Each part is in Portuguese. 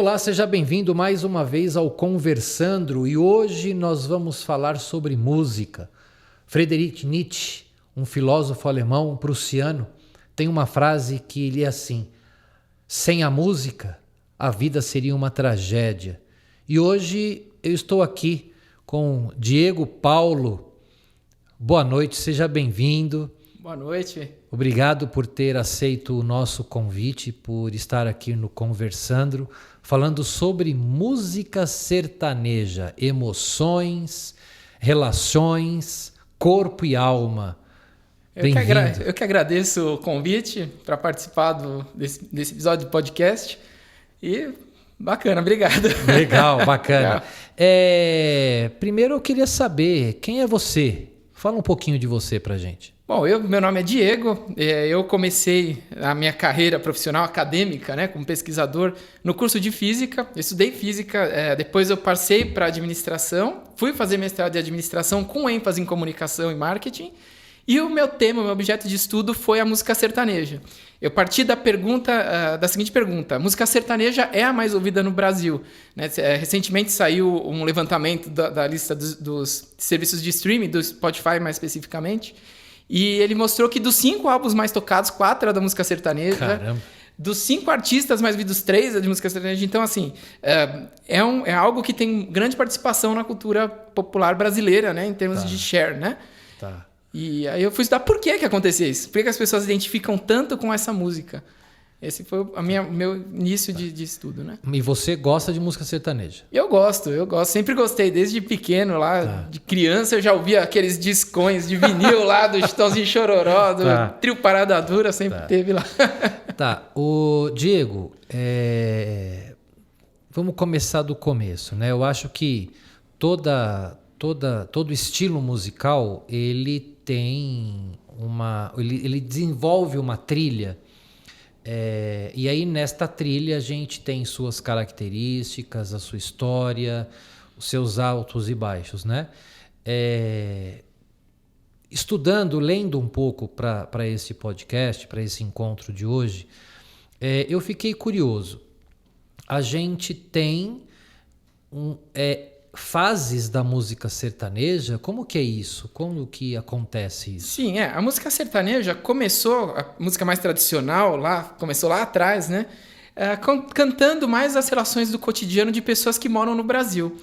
Olá, seja bem-vindo mais uma vez ao Conversandro e hoje nós vamos falar sobre música. Friedrich Nietzsche, um filósofo alemão prussiano, tem uma frase que lê assim: sem a música, a vida seria uma tragédia. E hoje eu estou aqui com Diego Paulo. Boa noite, seja bem-vindo. Boa noite. Obrigado por ter aceito o nosso convite, por estar aqui no Conversandro, falando sobre música sertaneja, emoções, relações, corpo e alma. Eu que agradeço o convite para participar desse episódio do podcast. E bacana, obrigado. Legal, bacana. Primeiro eu queria saber, quem é você? Fala um pouquinho de você pra gente. Bom, meu nome é Diego, eu comecei a minha carreira profissional acadêmica, né, como pesquisador no curso de Física. Eu estudei Física, depois eu passei para Administração, fui fazer mestrado de Administração com ênfase em Comunicação e Marketing, e o meu objeto de estudo foi a música sertaneja. Eu parti da seguinte pergunta: a música sertaneja é a mais ouvida no Brasil, né? Recentemente saiu um levantamento da lista dos serviços de streaming, do Spotify mais especificamente, e ele mostrou que dos 5 álbuns mais tocados, 4 eram da música sertaneja. Caramba. Dos 5 artistas mais ouvidos, 3 é de música sertaneja. Então, assim, é algo que tem grande participação na cultura popular brasileira, né? Em termos de share, né? Tá. E aí eu fui estudar por que acontecia isso. Por que as pessoas identificam tanto com essa música? Esse foi o meu início de estudo, né? E você gosta de música sertaneja? Eu gosto. Sempre gostei. Desde pequeno, lá, de criança, eu já ouvia aqueles discões de vinil lá do Chitãozinho Chororó, do Trio Parada Dura, sempre teve lá. Tá. O Diego, vamos começar do começo, né? Eu acho que todo estilo musical, ele tem ele desenvolve uma trilha. E aí nesta trilha a gente tem suas características, a sua história, os seus altos e baixos, né? Estudando, lendo um pouco para esse podcast, para esse encontro de hoje, eu fiquei curioso. A gente tem fases da música sertaneja. Como que é isso? Como que acontece isso? Sim, a música sertaneja a música mais tradicional começou lá atrás, né? Cantando mais as relações do cotidiano de pessoas que moram no Brasil.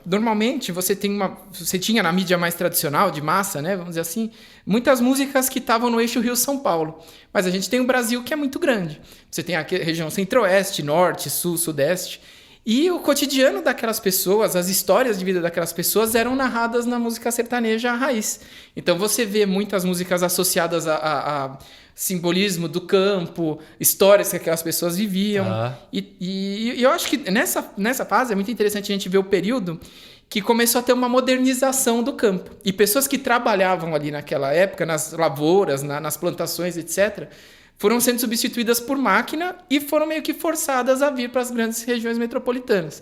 Normalmente você tinha na mídia mais tradicional, de massa, né? Vamos dizer assim, muitas músicas que estavam no eixo Rio-São Paulo. Mas a gente tem um Brasil que é muito grande. Você tem a região centro-oeste, norte, sul, sudeste. E o cotidiano daquelas pessoas, as histórias de vida daquelas pessoas eram narradas na música sertaneja raiz. Então você vê muitas músicas associadas a simbolismo do campo, histórias que aquelas pessoas viviam. E eu acho que nessa fase é muito interessante a gente ver o período que começou a ter uma modernização do campo. E pessoas que trabalhavam ali naquela época, nas lavouras, nas plantações, etc., foram sendo substituídas por máquina e foram meio que forçadas a vir para as grandes regiões metropolitanas.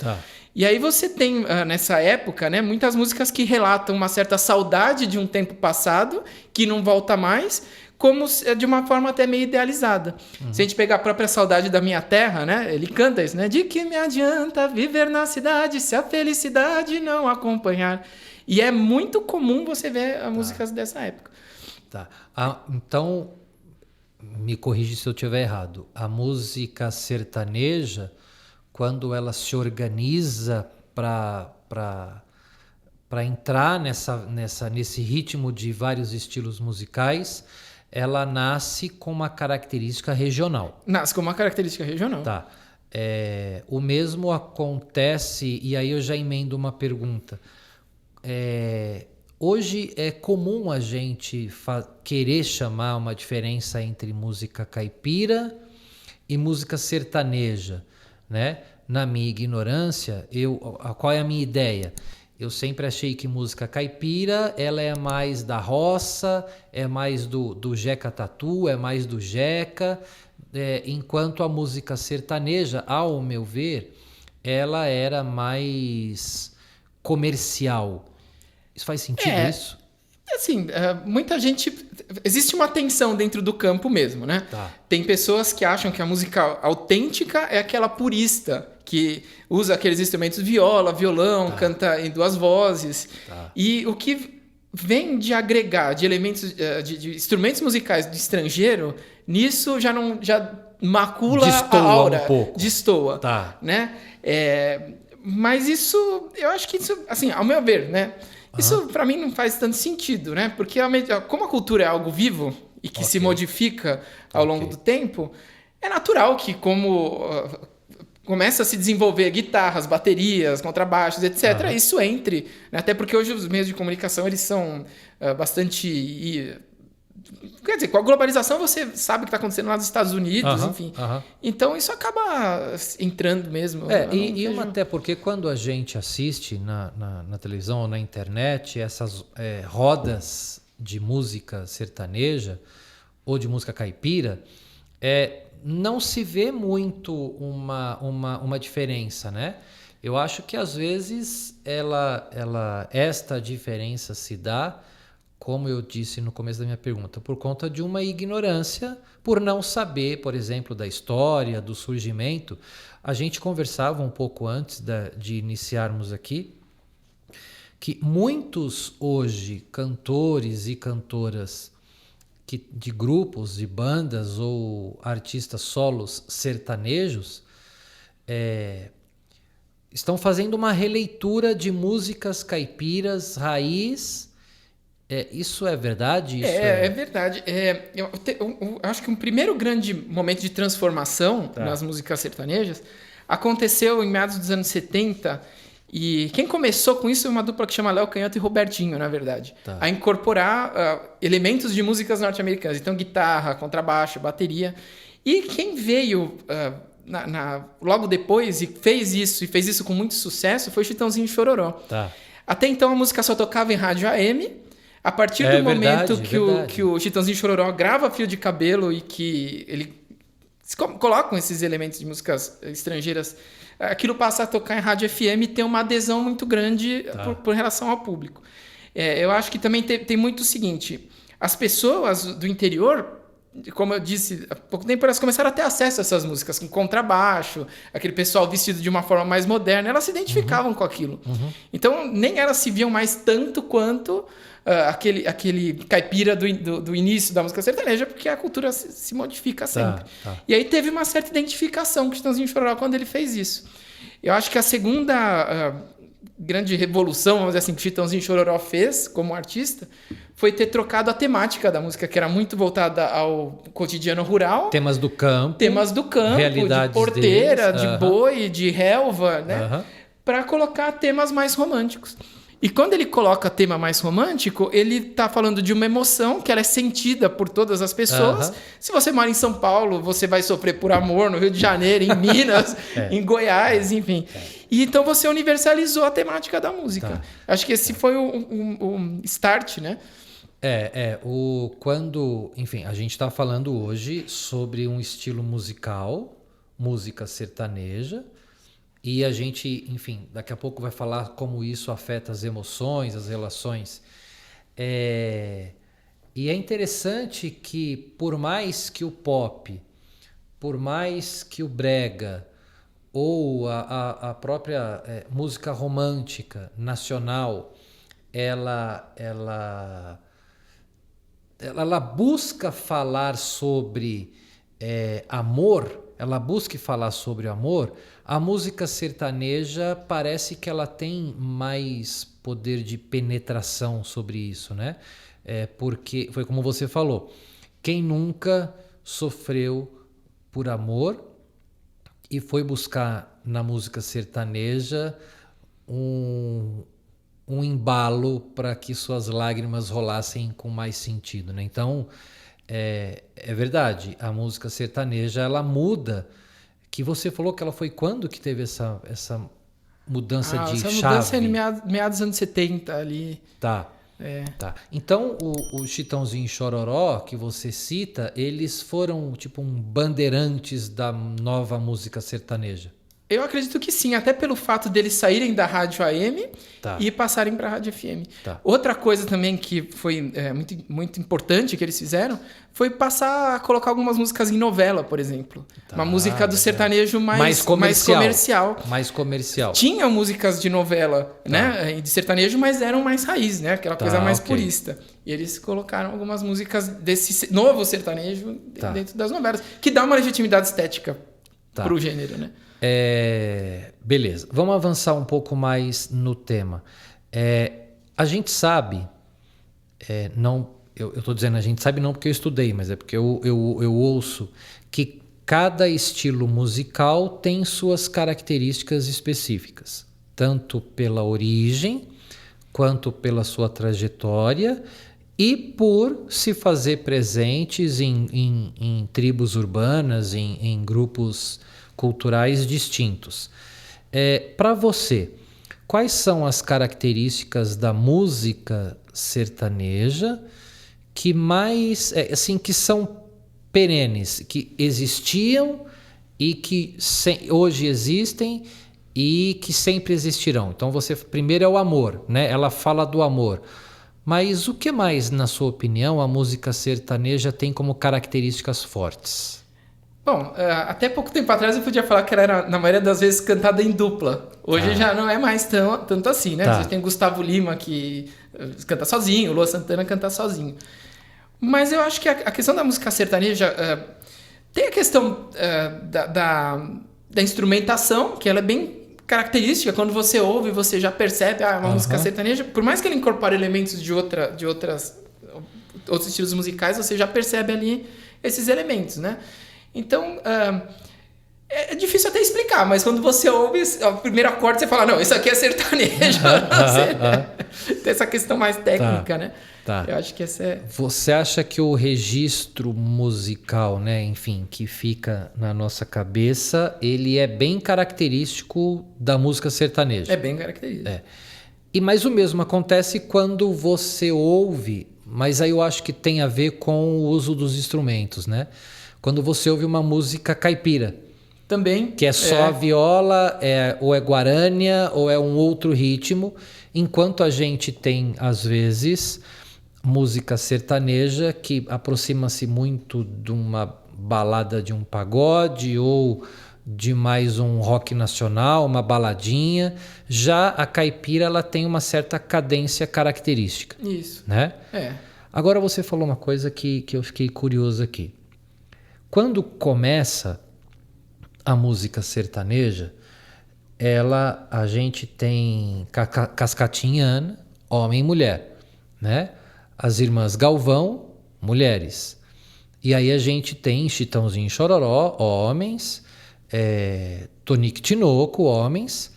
E aí você tem, nessa época, né, muitas músicas que relatam uma certa saudade de um tempo passado, que não volta mais, como de uma forma até meio idealizada. Se a gente pegar a própria Saudade da Minha Terra, né, ele canta isso, né? De que me adianta viver na cidade se a felicidade não acompanhar? E é muito comum você ver músicas dessa época. Então, me corrige se eu estiver errado. A música sertaneja, quando ela se organiza para entrar nesse ritmo de vários estilos musicais, ela nasce com uma característica regional. Nasce com uma característica regional. O mesmo acontece, e aí eu já emendo uma pergunta. Hoje é comum a gente querer chamar uma diferença entre música caipira e música sertaneja, né? Na minha ignorância, qual é a minha ideia? Eu sempre achei que música caipira ela é mais da roça, é mais do Jeca Tatu, é mais do Jeca, enquanto a música sertaneja, ao meu ver, ela era mais comercial. Isso faz sentido, isso? Assim, muita gente... Existe uma tensão dentro do campo mesmo, né? Tá. Tem pessoas que acham que a música autêntica é aquela purista, que usa aqueles instrumentos viola, violão, canta em duas vozes. Tá. E o que vem de agregar de elementos, de instrumentos musicais do estrangeiro, nisso já macula Destoa a aura. um pouco. Destoa. Tá. Né? Mas isso, eu acho que isso, assim, ao meu ver, né? Isso para mim não faz tanto sentido, né? Porque como a cultura é algo vivo e que se modifica ao longo do tempo, é natural que como começa a se desenvolver guitarras, baterias, contrabaixos, etc., isso entre, né? Até porque hoje os meios de comunicação eles são bastante... Quer dizer, com a globalização você sabe o que está acontecendo lá nos Estados Unidos, enfim. Então isso acaba entrando mesmo. Até porque quando a gente assiste na televisão ou na internet essas rodas de música sertaneja ou de música caipira, não se vê muito uma diferença, né? Eu acho que às vezes esta diferença se dá, como eu disse no começo da minha pergunta, por conta de uma ignorância, por não saber, por exemplo, da história, do surgimento. A gente conversava um pouco antes de iniciarmos aqui, que muitos hoje cantores e cantoras de grupos, de bandas ou artistas solos sertanejos estão fazendo uma releitura de músicas caipiras, raiz. Isso é verdade? É verdade. Eu acho que um primeiro grande momento de transformação nas músicas sertanejas aconteceu em meados dos anos 70, e quem começou com isso é uma dupla que chama Léo Canhoto e Robertinho, na verdade, a incorporar elementos de músicas norte-americanas, então guitarra, contrabaixo, bateria. E quem veio logo depois e fez isso com muito sucesso foi o Chitãozinho e Chororó. Até então a música só tocava em rádio AM. A partir do momento que o Chitãozinho e Chororó grava Fio de Cabelo e que ele colocam esses elementos de músicas estrangeiras, aquilo passa a tocar em rádio FM e tem uma adesão muito grande por relação ao público. Eu acho que também tem muito o seguinte: as pessoas do interior, como eu disse há pouco tempo, elas começaram a ter acesso a essas músicas com contrabaixo, aquele pessoal vestido de uma forma mais moderna, elas se identificavam com aquilo. Então nem elas se viam mais tanto quanto aquele caipira do início da música sertaneja, porque a cultura se modifica sempre. E aí teve uma certa identificação com o Chitãozinho e Chororó quando ele fez isso. Eu acho que a segunda grande revolução, vamos dizer assim, que o Chitãozinho e Chororó fez como artista foi ter trocado a temática da música, que era muito voltada ao cotidiano rural. Temas do campo, de porteira, de boi, de relva, né? Para colocar temas mais românticos. E quando ele coloca tema mais romântico, ele está falando de uma emoção que ela é sentida por todas as pessoas. Se você mora em São Paulo, você vai sofrer por amor no Rio de Janeiro, em Minas, em Goiás, enfim. E então você universalizou a temática da música. Acho que esse foi o start, né? Enfim, a gente está falando hoje sobre um estilo musical, música sertaneja. E a gente, enfim, daqui a pouco vai falar como isso afeta as emoções, as relações. E é interessante que, por mais que o pop, por mais que o brega, ou a própria música romântica nacional, ela busca falar sobre amor, ela busca falar sobre amor. A música sertaneja parece que ela tem mais poder de penetração sobre isso, né? Porque foi como você falou, quem nunca sofreu por amor e foi buscar na música sertaneja um embalo para que suas lágrimas rolassem com mais sentido, né? Então, é verdade, a música sertaneja ela muda. Que você falou que ela foi quando que teve essa mudança de essa chave? Essa mudança é em meados dos anos 70 ali. Tá. Então, o Chitãozinho e Chororó, que você cita, eles foram tipo bandeirantes da nova música sertaneja. Eu acredito que sim, até pelo fato deles saírem da rádio AM Tá. e passarem para a rádio FM. Tá. Outra coisa também que foi muito, muito importante que eles fizeram foi passar a colocar algumas músicas em novela, por exemplo. Tá, uma música do legal. sertanejo Mais comercial. Mais comercial. Tinha músicas de novela, né, de sertanejo, mas eram mais raiz, né, aquela coisa mais purista. E eles colocaram algumas músicas desse novo sertanejo dentro das novelas, que dá uma legitimidade estética para o gênero, né? Beleza, vamos avançar um pouco mais no tema. A gente sabe, eu estou dizendo a gente sabe não porque eu estudei, mas é porque eu ouço que cada estilo musical tem suas características específicas, tanto pela origem, quanto pela sua trajetória e por se fazer presentes em tribos urbanas, em grupos culturais distintos. Para você, quais são as características da música sertaneja que mais, que são perenes, que existiam e que hoje existem e que sempre existirão? Então primeiro é o amor, né? Ela fala do amor. Mas o que mais, na sua opinião, a música sertaneja tem como características fortes? Bom, até pouco tempo atrás eu podia falar que ela era, na maioria das vezes, cantada em dupla. Hoje já não é mais tanto assim, né? Você tem Gustavo Lima que canta sozinho, Lua Santana canta sozinho. Mas eu acho que a questão da música sertaneja tem a questão da instrumentação, que ela é bem característica. Quando você ouve, você já percebe uma música sertaneja. Por mais que ela incorpore elementos de outros estilos musicais, você já percebe ali esses elementos, né? Então, é difícil até explicar, mas quando você ouve o primeiro acorde, você fala, não, isso aqui é sertanejo. Tem essa questão mais técnica, né? Tá. Eu acho que essa é... Você acha que o registro musical, né, enfim, que fica na nossa cabeça, ele é bem característico da música sertaneja? É bem característico. Mas o mesmo acontece quando você ouve, mas aí eu acho que tem a ver com o uso dos instrumentos, né? Quando você ouve uma música caipira. Também. Que é só a viola, ou é guarânia, ou é um outro ritmo. Enquanto a gente tem, às vezes, música sertaneja que aproxima-se muito de uma balada de um pagode ou de mais um rock nacional, uma baladinha. Já a caipira, ela tem uma certa cadência característica. Isso. Né? Agora você falou uma coisa que eu fiquei curioso aqui. Quando começa a música sertaneja, a gente tem Cascatinhana, homem e mulher, né? As irmãs Galvão, mulheres. E aí a gente tem Chitãozinho e Chororó, homens, Tonique e Tinoco, homens.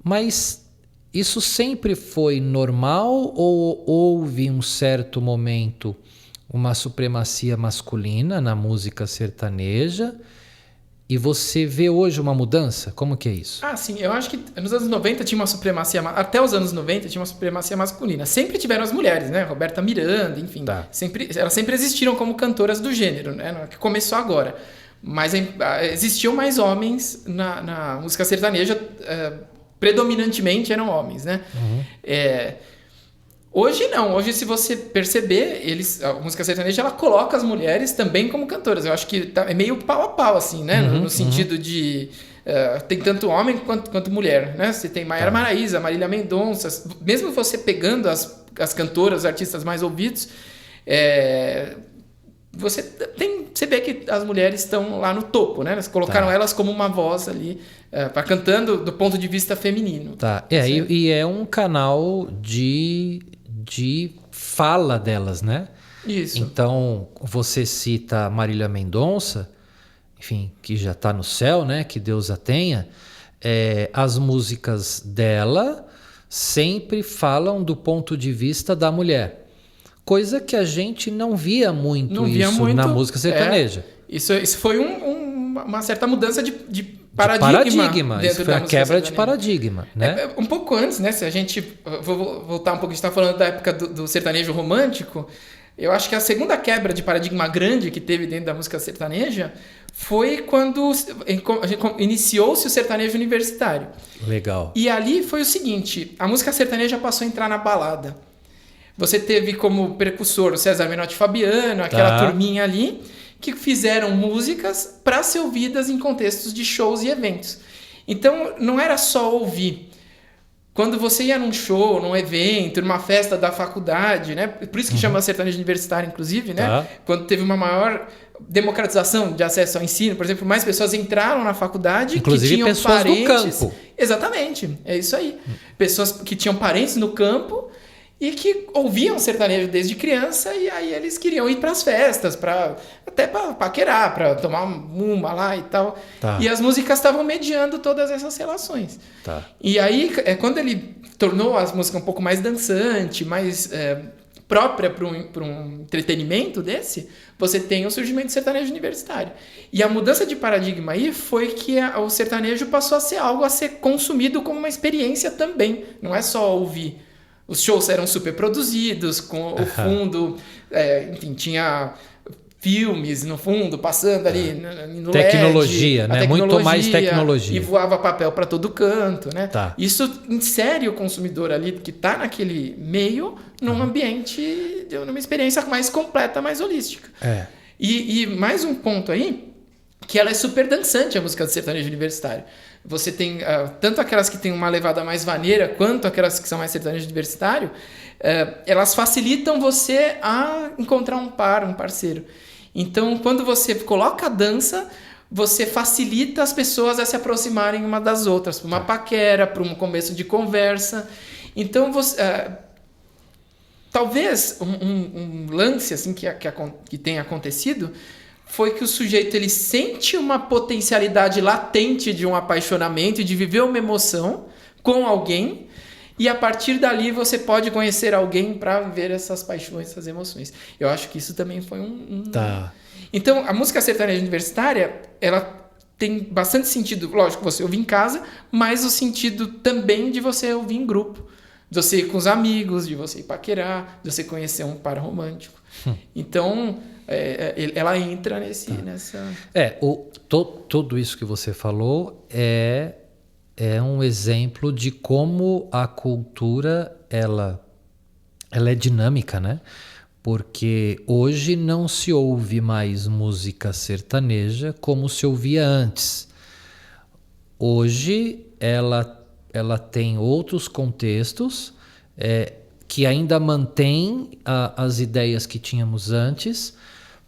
Mas isso sempre foi normal ou houve um certo momento uma supremacia masculina na música sertaneja? E você vê hoje uma mudança? Como que é isso? Sim. Eu acho que nos anos 90 tinha uma supremacia... Até os anos 90 tinha uma supremacia masculina. Sempre tiveram as mulheres, né? Roberta Miranda, enfim. Elas sempre existiram como cantoras do gênero, né? Não é que começou agora. Mas existiam mais homens na música sertaneja. Predominantemente eram homens, né? Hoje não. Hoje, se você perceber, a música sertaneja, ela coloca as mulheres também como cantoras. Eu acho que é meio pau a pau, assim, né? No sentido de... tem tanto homem quanto mulher, né? Você tem Maiara Maraíza, Marília Mendonça. Mesmo você pegando as cantoras, os artistas mais ouvidos, você vê que as mulheres estão lá no topo, né? Eles colocaram elas como uma voz ali, cantando do ponto de vista feminino. E é um canal de fala delas, né? Isso. Então, você cita Marília Mendonça, enfim, que já está no céu, né? Que Deus a tenha. As músicas dela sempre falam do ponto de vista da mulher. Coisa que a gente não via muito na música sertaneja. Isso foi uma certa mudança de paradigma. Isso foi a quebra de paradigma, né? Um pouco antes, né? Se a gente... Vou voltar um pouco, a gente está falando da época do sertanejo romântico. Eu acho que a segunda quebra de paradigma grande que teve dentro da música sertaneja foi quando iniciou-se o sertanejo universitário. Legal. E ali foi o seguinte, a música sertaneja passou a entrar na balada. Você teve como precursor o César Menotti e Fabiano, aquela turminha ali, que fizeram músicas para ser ouvidas em contextos de shows e eventos. Então, não era só ouvir. Quando você ia num show, num evento, numa festa da faculdade, né? Por isso que chama sertanejo universitário, inclusive, né? Quando teve uma maior democratização de acesso ao ensino, por exemplo, mais pessoas entraram na faculdade, inclusive que tinham pessoas parentes do campo. Exatamente, é isso aí. Pessoas que tinham parentes no campo e que ouviam sertanejo desde criança, e aí eles queriam ir para as festas, até para paquerar, para tomar uma lá e tal. E as músicas estavam mediando todas essas relações. E aí, quando ele tornou as músicas um pouco mais dançante, mais própria para um entretenimento desse, você tem o surgimento do sertanejo universitário. E a mudança de paradigma aí foi que o sertanejo passou a ser algo a ser consumido como uma experiência também, não é só ouvir. Os shows eram super produzidos, com o fundo, enfim, tinha filmes no fundo, passando ali no tecnologia, LED, né? Muito mais tecnologia. E voava papel para todo canto, né? Isso insere o consumidor ali, que está naquele meio, num ambiente, numa experiência mais completa, mais holística. E mais um ponto aí, que ela é super dançante, a música do sertanejo universitário. Você tem tanto aquelas que têm uma levada mais vaneira, quanto aquelas que são mais sertanejo universitário, elas facilitam você a encontrar um parceiro. Então, quando você coloca a dança, você facilita as pessoas a se aproximarem uma das outras, para uma paquera, para um começo de conversa. Então, talvez um lance assim, que tenha acontecido foi que o sujeito ele sente uma potencialidade latente de um apaixonamento e de viver uma emoção com alguém, e a partir dali você pode conhecer alguém para viver essas paixões, essas emoções. Eu acho que isso também foi Então, a música sertaneja universitária, ela tem bastante sentido, lógico, você ouvir em casa, mas o sentido também de você ouvir em grupo. De você ir com os amigos, de você ir paquerar, de você conhecer um par romântico. Então, ela entra nessa... Tudo isso que você falou é um exemplo de como a cultura ela é dinâmica, né? Porque hoje não se ouve mais música sertaneja como se ouvia antes. Hoje ela tem outros contextos que ainda mantém as ideias que tínhamos antes,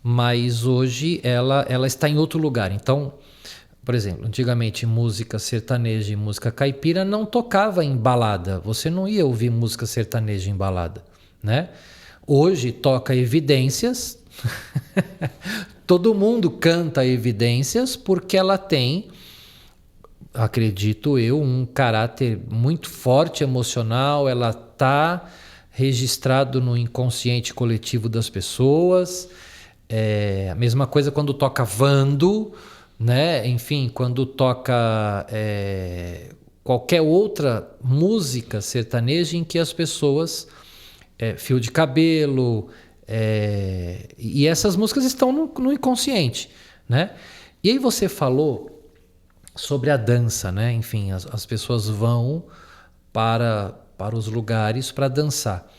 mas hoje ela está em outro lugar. Então, por exemplo, antigamente música sertaneja e música caipira não tocava em balada. Você não ia ouvir música sertaneja em balada, né? Hoje toca Evidências. Todo mundo canta Evidências porque ela tem, acredito eu, um caráter muito forte emocional. Ela está registrado no inconsciente coletivo das pessoas. A mesma coisa quando toca Vando, né? Enfim, quando toca qualquer outra música sertaneja em que as pessoas fio de cabelo, e essas músicas estão no inconsciente, né? E aí você falou sobre a dança, né? Enfim, as pessoas vão para os lugares para dançar.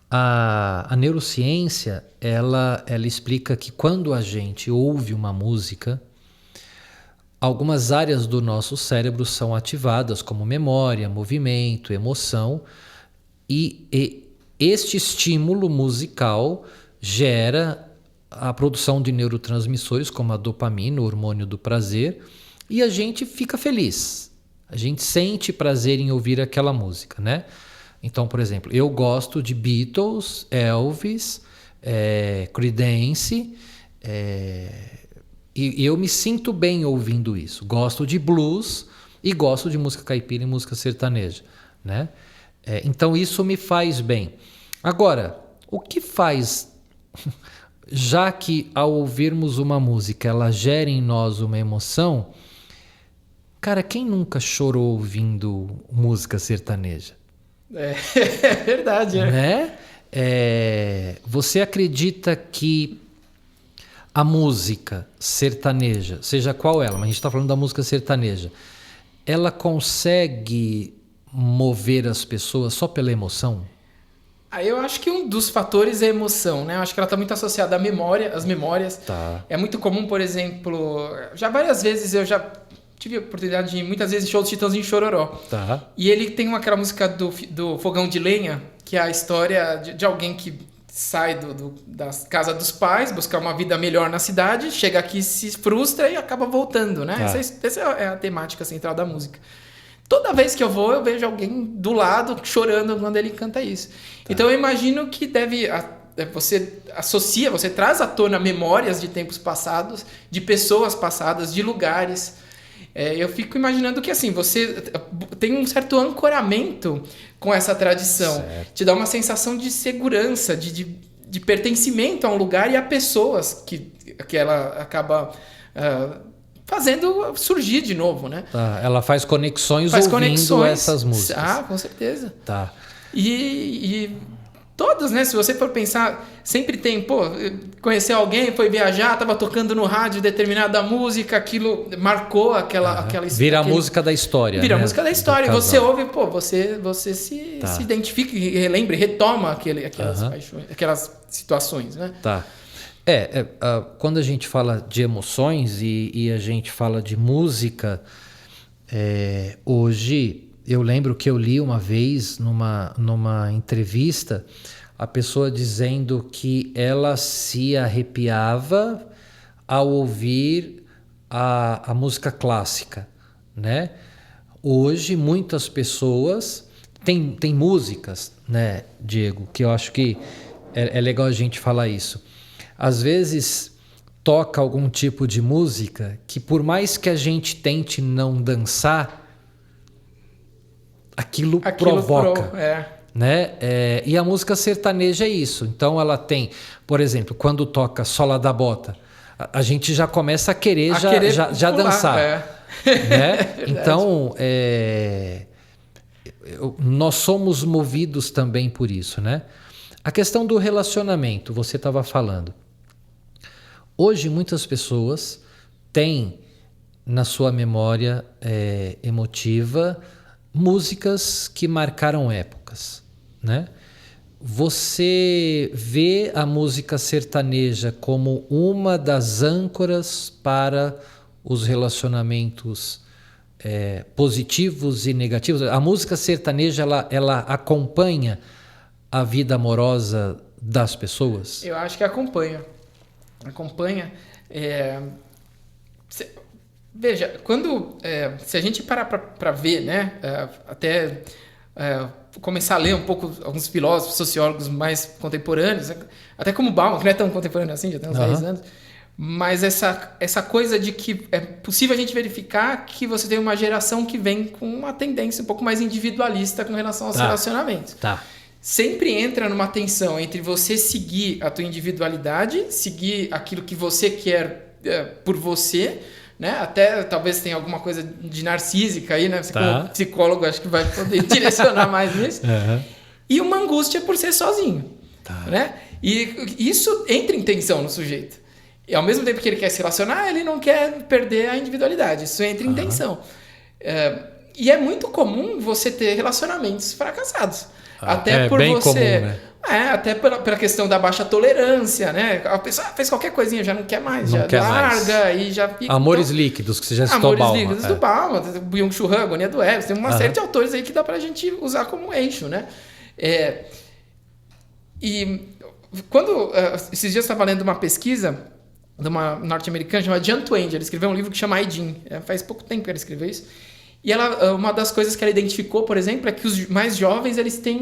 A neurociência ela explica que quando a gente ouve uma música, algumas áreas do nosso cérebro são ativadas, como memória, movimento, emoção, e este estímulo musical gera a produção de neurotransmissores, como a dopamina, o hormônio do prazer, e a gente fica feliz. A gente sente prazer em ouvir aquela música, né? Então, por exemplo, eu gosto de Beatles, Elvis, Creedence, e eu me sinto bem ouvindo isso. Gosto de blues e gosto de música caipira e música sertaneja, né? Então isso me faz bem. Agora, o que faz, já que ao ouvirmos uma música ela gera em nós uma emoção, cara, quem nunca chorou ouvindo música sertaneja? É verdade, né? Você acredita que A música sertaneja, seja qual ela, mas a gente está falando da música sertaneja, ela consegue mover as pessoas só pela emoção? Aí eu acho que um dos fatores é a emoção, né? Eu acho que ela está muito associada à memória, às memórias. Tá. É muito comum, por exemplo, já várias vezes eu já tive a oportunidade de ir muitas vezes em show do Chitãozinho Chororó. Tá. E ele tem aquela música do Fogão de Lenha, que é a história de alguém que sai da casa dos pais, buscar uma vida melhor na cidade, chega aqui, se frustra e acaba voltando, né? Tá. Essa é a temática central da música. Toda vez que eu vou, eu vejo alguém do lado chorando quando ele canta isso. Tá. Então eu imagino que você associa, você traz à tona memórias de tempos passados, de pessoas passadas, de lugares. Eu fico imaginando que assim, você tem um certo ancoramento com essa tradição. Certo. Te dá uma sensação de segurança, de pertencimento a um lugar e a pessoas que ela acaba fazendo surgir de novo, né? Tá. Ela faz conexões ouvindo essas músicas. Ah, com certeza. Tá. E todas, né? Se você for pensar, sempre tem, conheceu alguém, foi viajar, estava tocando no rádio determinada música, aquilo marcou aquela vira a música da história. Vira né? a música da história. E você ouve, você se identifica e relembra, retoma aquelas paixões, aquelas situações, né? Tá. Quando a gente fala de emoções e a gente fala de música, hoje eu lembro que eu li uma vez numa entrevista a pessoa dizendo que ela se arrepiava ao ouvir a música clássica, né? Hoje muitas pessoas tem músicas, né, Diego, que eu acho que é legal a gente falar isso. Às vezes toca algum tipo de música que por mais que a gente tente não dançar, aquilo provoca. Né? E a música sertaneja é isso. Então ela tem, por exemplo, quando toca Sola da Bota, a gente já começa a querer já dançar. Né? Então nós somos movidos também por isso, né? A questão do relacionamento, você estava falando. Hoje muitas pessoas têm na sua memória emotiva músicas que marcaram épocas, né? Você vê a música sertaneja como uma das âncoras para os relacionamentos positivos e negativos? A música sertaneja ela acompanha a vida amorosa das pessoas? Eu acho que acompanha. Veja, se a gente parar para ver, né, até começar a ler um pouco alguns filósofos, sociólogos mais contemporâneos, até como Bauman, que não é tão contemporâneo assim, já tem uns 10 anos, mas essa coisa de que é possível a gente verificar que você tem uma geração que vem com uma tendência um pouco mais individualista com relação aos relacionamentos. Tá. Sempre entra numa tensão entre você seguir a tua individualidade, seguir aquilo que você quer por você, né? Até talvez tenha alguma coisa de narcísica aí, né? Você como psicólogo acho que vai poder direcionar mais nisso. E uma angústia por ser sozinho. Né? E isso entra em tensão no sujeito. E ao mesmo tempo que ele quer se relacionar, ele não quer perder a individualidade. Isso entra em tensão. E é muito comum você ter relacionamentos fracassados. Até por bem você. Comum, né? Até pela questão da baixa tolerância, né? A pessoa fez qualquer coisinha, já não quer mais, já larga e já fica. Amores líquidos, que você já citou Bauman. Amores líquidos do Bauman, Byung-Chul Han, Agonia do Eros, tem uma série de autores aí que dá pra gente usar como eixo, né? E quando esses dias eu estava lendo uma pesquisa de uma norte-americana chamada Jean Twenge, ela escreveu um livro que chama Aidin. Faz pouco tempo que ela escreveu isso. E uma das coisas que ela identificou, por exemplo, é que os mais jovens eles têm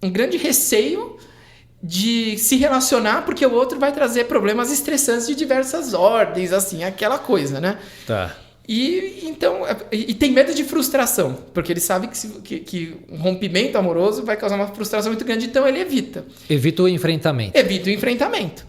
um grande receio de se relacionar porque o outro vai trazer problemas estressantes de diversas ordens, assim, aquela coisa, né? Tá. E tem medo de frustração, porque ele sabe que um rompimento amoroso vai causar uma frustração muito grande, então ele evita. Evita o enfrentamento.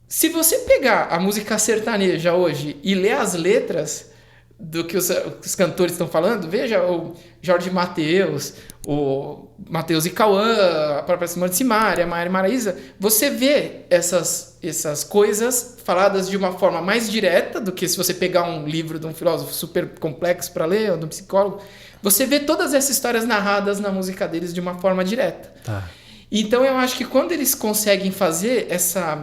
Se você pegar a música sertaneja hoje e ler as letras, do que os cantores estão falando. Veja o Jorge Mateus, o Mateus e Cauã, a própria Simone Simaria, a Maiara Maraíza. Você vê essas coisas faladas de uma forma mais direta do que se você pegar um livro de um filósofo super complexo para ler, ou de um psicólogo. Você vê todas essas histórias narradas na música deles de uma forma direta. Tá. Então eu acho que quando eles conseguem fazer essa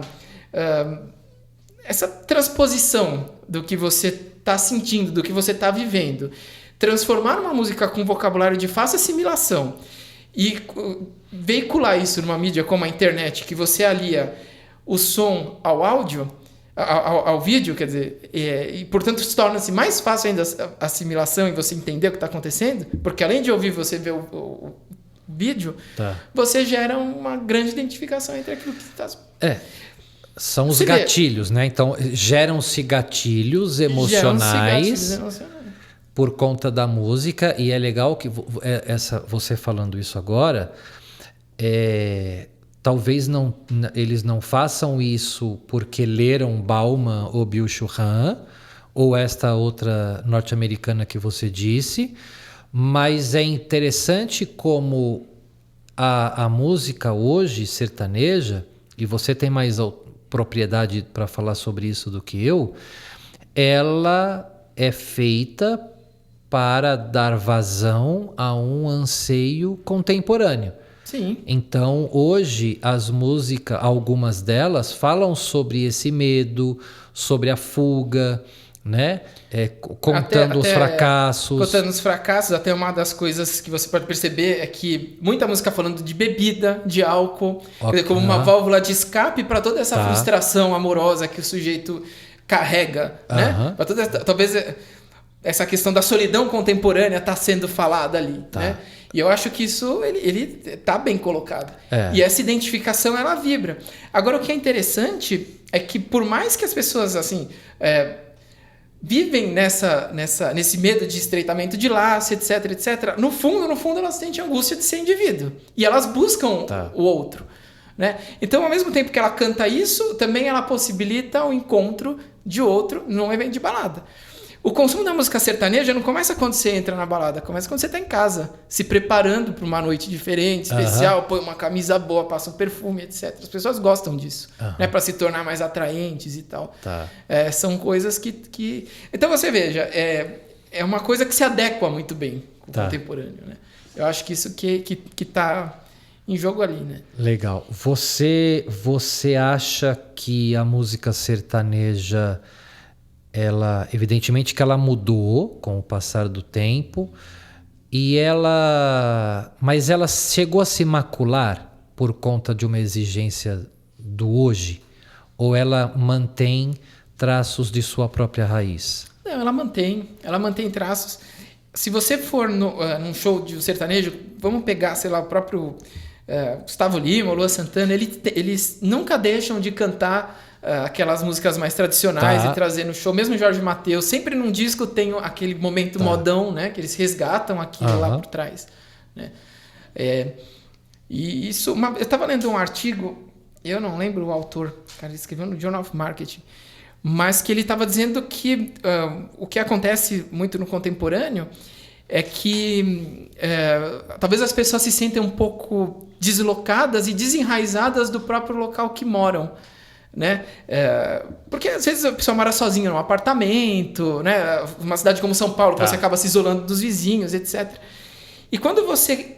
transposição do que você está sentindo, do que você está vivendo, transformar uma música com vocabulário de fácil assimilação e veicular isso numa mídia como a internet, que você alia o som ao áudio, ao vídeo, quer dizer, e portanto se torna-se mais fácil ainda a assimilação e você entender o que está acontecendo, porque além de ouvir, você vê o vídeo, você gera uma grande identificação entre aquilo que está... São os gatilhos, né? Então, geram-se gatilhos emocionais por conta da música, e é legal que você falando isso agora, talvez eles não façam isso porque leram Bauman ou Byung-Chul Han, ou esta outra norte-americana que você disse, mas é interessante como a música hoje sertaneja, e você tem mais propriedade para falar sobre isso do que eu, ela é feita para dar vazão a um anseio contemporâneo. Sim. Então, hoje, as músicas, algumas delas, falam sobre esse medo, sobre a fuga, né? Contando os fracassos. Contando os fracassos, até uma das coisas que você pode perceber é que muita música falando de bebida, de álcool, quer dizer, como uma válvula de escape para toda essa frustração amorosa que o sujeito carrega, né? Para toda talvez essa questão da solidão contemporânea está sendo falada ali, né? E eu acho que isso ele tá bem colocado. E essa identificação ela vibra. Agora o que é interessante é que por mais que as pessoas assim vivem nesse medo de estreitamento de laço, etc, etc. No fundo, elas sentem angústia de ser indivíduo. E elas buscam o outro, né? Então, ao mesmo tempo que ela canta isso, também ela possibilita o encontro de outro num evento de balada. O consumo da música sertaneja não começa quando você entra na balada, começa quando você está em casa, se preparando para uma noite diferente, especial, põe uma camisa boa, passa um perfume, etc. As pessoas gostam disso, né, para se tornar mais atraentes e tal. São coisas que... Então você veja, é uma coisa que se adequa muito bem com o contemporâneo, né? Eu acho que isso que está em jogo ali, né? Legal. Você acha que a música sertaneja... evidentemente que ela mudou com o passar do tempo, mas ela chegou a se macular por conta de uma exigência do hoje? Ou ela mantém traços de sua própria raiz? Não, ela mantém traços. Se você for num show de sertanejo, vamos pegar, sei lá, o próprio Gustavo Lima, Lua Santana, eles nunca deixam de cantar aquelas músicas mais tradicionais e trazer no show. Mesmo Jorge Mateus, sempre num disco tem aquele momento modão, né? Que eles resgatam aquilo lá por trás, né? E isso... eu estava lendo um artigo, eu não lembro o autor, cara, ele escreveu no Journal of Marketing, mas que ele estava dizendo que o que acontece muito no contemporâneo é que talvez as pessoas se sentem um pouco deslocadas e desenraizadas do próprio local que moram, né? Porque às vezes a pessoa mora sozinha num apartamento, né? Uma cidade como São Paulo, que você acaba se isolando dos vizinhos, etc. E quando você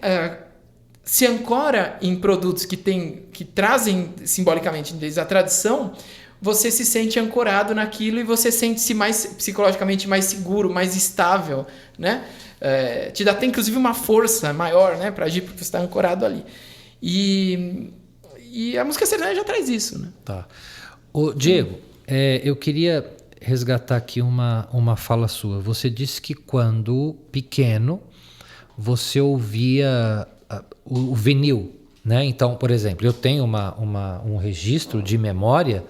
se ancora em produtos que trazem simbolicamente desde a tradição, você se sente ancorado naquilo e você sente-se mais psicologicamente mais seguro, mais estável, né? Te dá até inclusive uma força maior, né, para agir, porque você está ancorado ali. E a música sertaneja já traz isso, né? Ô, Diego, eu queria resgatar aqui uma fala sua. Você disse que quando pequeno você ouvia o vinil, né? Então, por exemplo, eu tenho um registro de memória.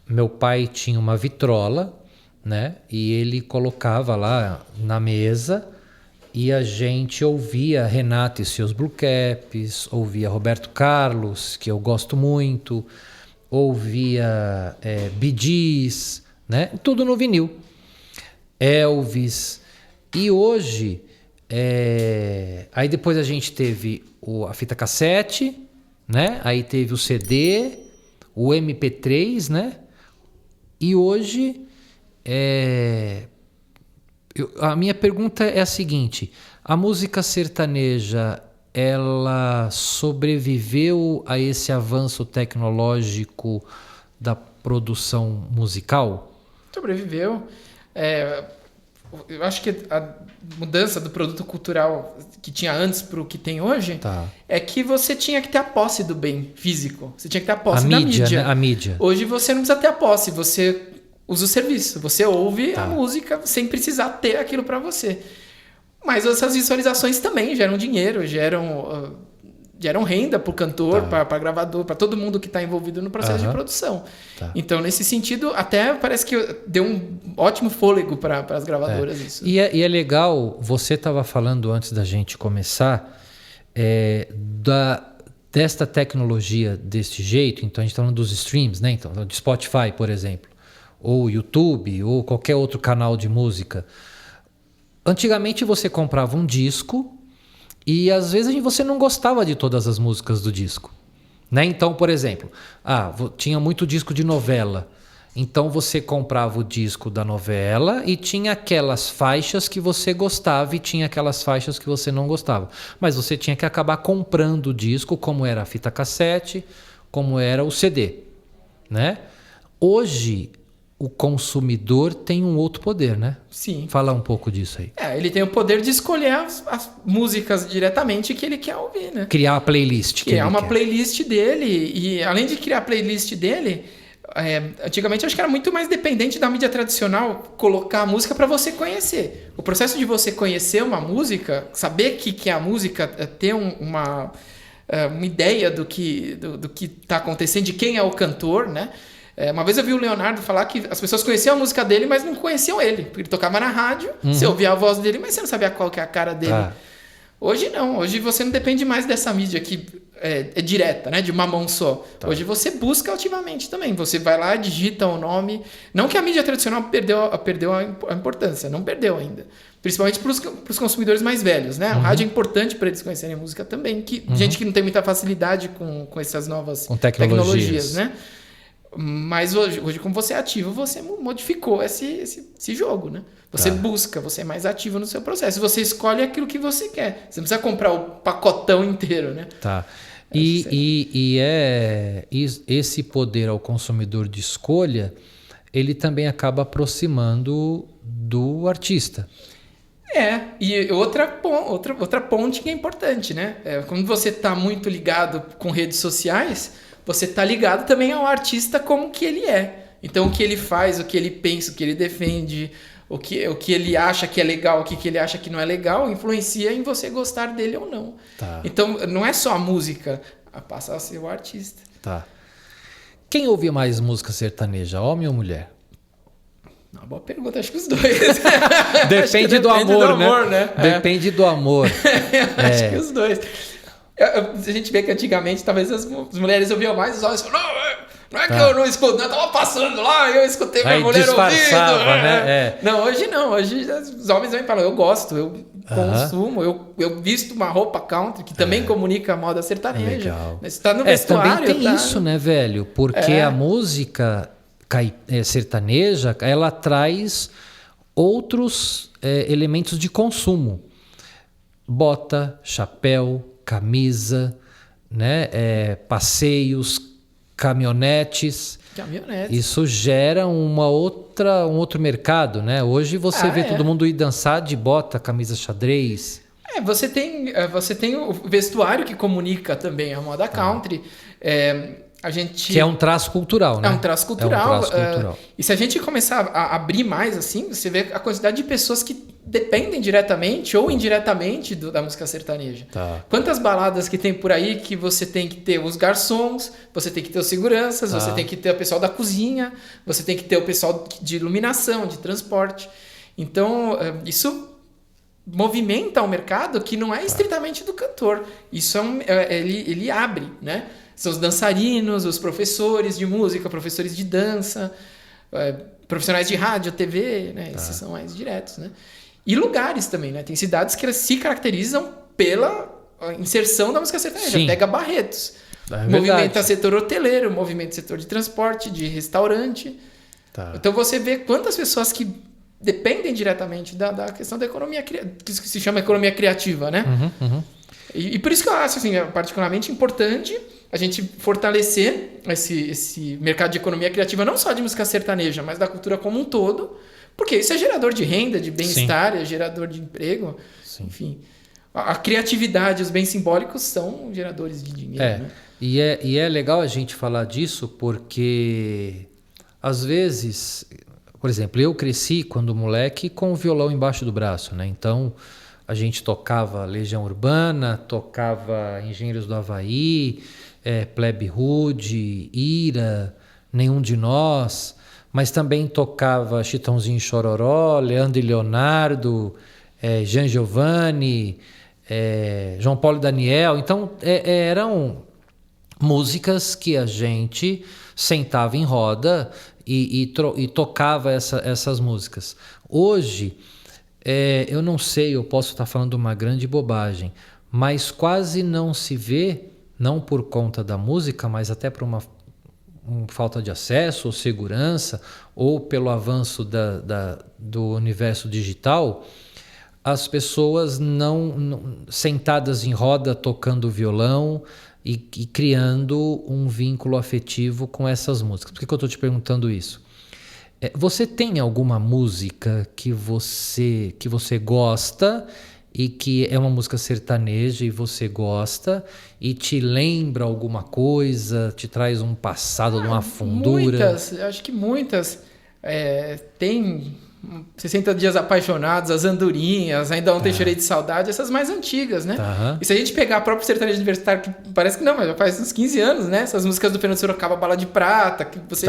Meu pai tinha uma vitrola, né? E ele colocava lá na mesa e a gente ouvia Renato e seus Blue Caps, ouvia Roberto Carlos, que eu gosto muito, ouvia Bee Gees, né? Tudo no vinil. Elvis. E hoje, aí depois a gente teve a fita cassete, né? Aí teve o CD, o MP3, né? E hoje, a minha pergunta é a seguinte: a música sertaneja, ela sobreviveu a esse avanço tecnológico da produção musical? Sobreviveu. Eu acho que a mudança do produto cultural que tinha antes para o que tem hoje é que você tinha que ter a posse do bem físico. Você tinha que ter a posse da mídia. Né? A mídia. Hoje você não precisa ter a posse, você usa o serviço. Você ouve a música sem precisar ter aquilo para você. Mas essas visualizações também geram dinheiro, geram renda para o cantor, para gravador, para todo mundo que está envolvido no processo de produção. Então, nesse sentido, até parece que deu um ótimo fôlego para as gravadoras isso. E é legal, você estava falando antes da gente começar, desta tecnologia deste jeito. Então, a gente está falando dos streams, né? Então, de Spotify, por exemplo, ou YouTube, ou qualquer outro canal de música. Antigamente você comprava um disco e às vezes você não gostava de todas as músicas do disco, né? Então, por exemplo, tinha muito disco de novela. Então você comprava o disco da novela e tinha aquelas faixas que você gostava e tinha aquelas faixas que você não gostava. Mas você tinha que acabar comprando o disco, como era a fita cassete, como era o CD, né? Hoje o consumidor tem um outro poder, né? Sim. Fala um pouco disso aí. Ele tem o poder de escolher as músicas diretamente que ele quer ouvir, né? Criar a playlist. Criar uma playlist dele. E além de criar a playlist dele, antigamente eu acho que era muito mais dependente da mídia tradicional colocar a música para você conhecer. O processo de você conhecer uma música, saber que é a música, ter uma ideia do que está acontecendo, de quem é o cantor, né? Uma vez eu vi o Leonardo falar que as pessoas conheciam a música dele, mas não conheciam ele. Porque ele tocava na rádio, você ouvia a voz dele, mas você não sabia qual que é a cara dele. Hoje não. Hoje você não depende mais dessa mídia que é direta, né? De uma mão só. Hoje você busca ativamente também. Você vai lá, digita o nome. Não que a mídia tradicional perdeu a importância. Não perdeu ainda. Principalmente para os consumidores mais velhos, né? A rádio é importante para eles conhecerem a música também. Gente que não tem muita facilidade com essas novas tecnologias, né? Mas hoje, como você é ativo, você modificou esse jogo, né? Você busca, você é mais ativo no seu processo. Você escolhe aquilo que você quer. Você não precisa comprar o pacotão inteiro, né? Esse poder ao consumidor de escolha, ele também acaba aproximando do artista. E outra ponte que é importante, né? Quando você está muito ligado com redes sociais, você está ligado também ao artista como que ele é. Então, o que ele faz, o que ele pensa, o que ele defende, o que ele acha que é legal, o que ele acha que não é legal, influencia em você gostar dele ou não. Então, não é só a música, passa a ser o artista. Quem ouve mais música sertaneja, homem ou mulher? Uma boa pergunta, acho que os dois. Depende do amor, né? Depende do amor. Acho que os dois. A gente vê que antigamente talvez as mulheres ouviam mais, os homens falavam, não é que eu não escuto, não, eu tava passando lá, eu escutei minha mulher ouvindo. Né? Não, hoje não, hoje os homens vêm e falam, eu gosto, eu consumo, eu visto uma roupa country, que também comunica a moda sertaneja. Você tá no vestuário. Também tem isso, né, velho? Porque a música sertaneja, ela traz outros elementos de consumo. Bota, chapéu, camisa, né? Passeios, caminhonetes. Isso gera um outro mercado, né? Hoje você vê todo mundo ir dançar de bota, camisa xadrez. Você tem o vestuário que comunica também a moda country. Que é um traço cultural, né? É um traço cultural. E se a gente começar a abrir mais assim, você vê a quantidade de pessoas que dependem diretamente ou indiretamente da música sertaneja. Quantas baladas que tem por aí que você tem que ter os garçons, você tem que ter os seguranças, você tem que ter o pessoal da cozinha, você tem que ter o pessoal de iluminação, de transporte. Então, isso movimenta o mercado que não é estritamente do cantor. Isso ele abre, né? São os dançarinos, os professores de música, professores de dança. profissionais de rádio, TV, né? Esses são mais diretos, né? E lugares também, né? Tem cidades que elas se caracterizam pela inserção da música sertaneja. Sim. Pega Barretos. É Movimenta setor hoteleiro, movimenta setor de transporte, de restaurante. Tá. Então você vê quantas pessoas que dependem diretamente da questão da economia, que se chama economia criativa, né? E por isso que eu acho, assim, particularmente importante a gente fortalecer esse mercado de economia criativa, não só de música sertaneja, mas da cultura como um todo, porque isso é gerador de renda, de bem-estar, é gerador de emprego. Sim. Enfim, a criatividade, os bens simbólicos são geradores de dinheiro. Né? E é legal a gente falar disso porque, às vezes, por exemplo, eu cresci quando moleque com o violão embaixo do braço, né? Então, a gente tocava Legião Urbana, tocava Engenheiros do Havaí, Plebe Rude, Ira, Nenhum de Nós, mas também tocava Chitãozinho e Chororó, Leandro e Leonardo, Jean Giovanni, João Paulo e Daniel. Então, eram músicas que a gente sentava em roda e tocava essas músicas. Hoje, eu não sei, eu posso estar falando uma grande bobagem, mas quase não se vê, não por conta da música, mas até por uma falta de acesso ou segurança, ou pelo avanço do universo digital, as pessoas não sentadas em roda tocando violão e criando um vínculo afetivo com essas músicas. Por que eu estou te perguntando isso? Você tem alguma música que você gosta e que é uma música sertaneja e você gosta e te lembra alguma coisa, te traz um passado, uma fundura? Muitas, acho que muitas. Tem 60 Dias Apaixonados, As Andorinhas, Ainda Ontem Chorei de Saudade, essas mais antigas, né? E se a gente pegar a própria sertaneja universitária, que parece que não, mas já faz uns 15 anos, né? Essas músicas do Fernando Sorocaba, Bala de Prata, que você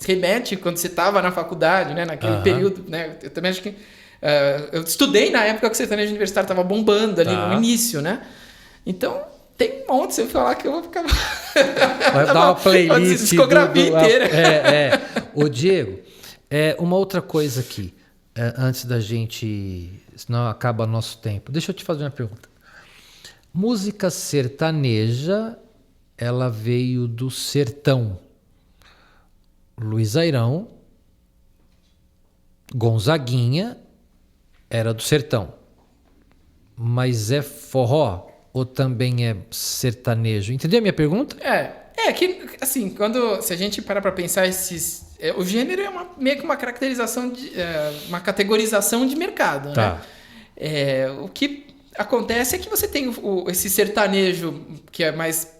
remete quando você estava na faculdade, né? Naquele período, né? Eu também acho que... eu estudei na época que o sertanejo universitário estava bombando ali no início, né? Então... Tem um monte, se eu falar que eu vou ficar... Vai dar uma playlist. Discografia inteira. Ô, Diego, uma outra coisa aqui, antes da gente... Senão acaba nosso tempo. Deixa eu te fazer uma pergunta. Música sertaneja, ela veio do sertão. Luiz Airão, Gonzaguinha, era do sertão. Mas é forró? Ou também é sertanejo? Entendeu a minha pergunta? Que, assim, se a gente parar para pensar o gênero é meio que uma caracterização, uma categorização de mercado, né? O que acontece é que você tem esse sertanejo que é mais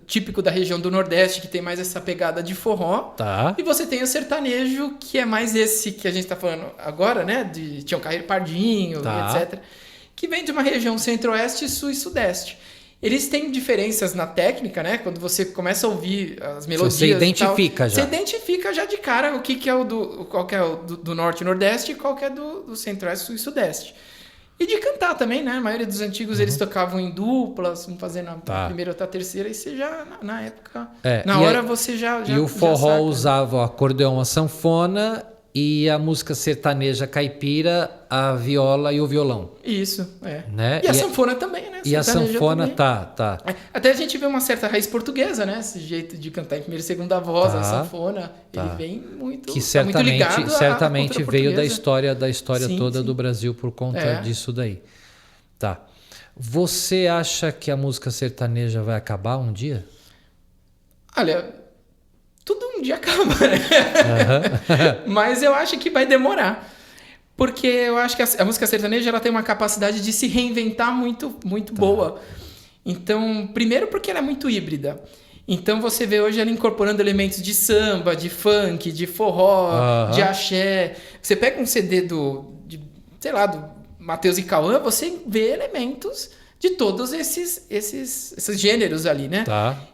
típico da região do Nordeste, que tem mais essa pegada de forró. E você tem o sertanejo, que é mais esse que a gente está falando agora, né? De Tião Carreiro Pardinho, etc., que vem de uma região centro-oeste, sul e sudeste. Eles têm diferenças na técnica, né? Quando você começa a ouvir as melodias, você identifica já. Você identifica já de cara qual que é o do norte e nordeste e qual que é do centro-oeste, sul e sudeste. E de cantar também, né? A maioria dos antigos eles tocavam em duplas, fazendo a primeira ou a terceira, e você já, na época, você já... E o forró saca, usava o acordeão, a sanfona... E a música sertaneja caipira, a viola e o violão. Isso, né? E a sanfona também, né? E a sanfona tá. Até a gente vê uma certa raiz portuguesa, né? Esse jeito de cantar em primeira e segunda voz, a sanfona, ele vem muito... Que certamente veio da história sim, toda do Brasil por conta disso daí. Tá. Você acha que a música sertaneja vai acabar um dia? Olha... Tudo um dia acaba, né? Mas eu acho que vai demorar. Porque eu acho que a música sertaneja ela tem uma capacidade de se reinventar muito, muito boa. Então, primeiro porque ela é muito híbrida. Então você vê hoje ela incorporando elementos de samba, de funk, de forró, de axé. Você pega um CD do Matheus e Cauã, você vê elementos de todos esses gêneros ali, né?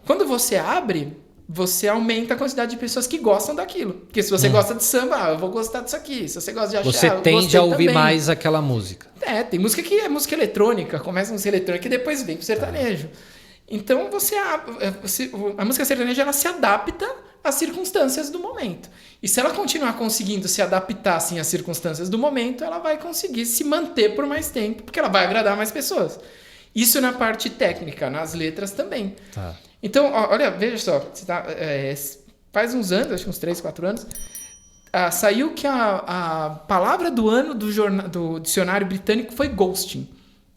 Quando você abre... você aumenta a quantidade de pessoas que gostam daquilo. Porque se você gosta de samba, eu vou gostar disso aqui. Se você gosta de axé, você tende a ouvir mais aquela música. Tem música que é música eletrônica, começa com música eletrônica e depois vem pro sertanejo. Então a música sertaneja ela se adapta às circunstâncias do momento. E se ela continuar conseguindo se adaptar assim, às circunstâncias do momento, ela vai conseguir se manter por mais tempo, porque ela vai agradar mais pessoas. Isso na parte técnica, nas letras também. Tá. Então, olha, veja só, faz uns anos, acho que uns 3, 4 anos, saiu que a palavra do ano do dicionário britânico foi ghosting.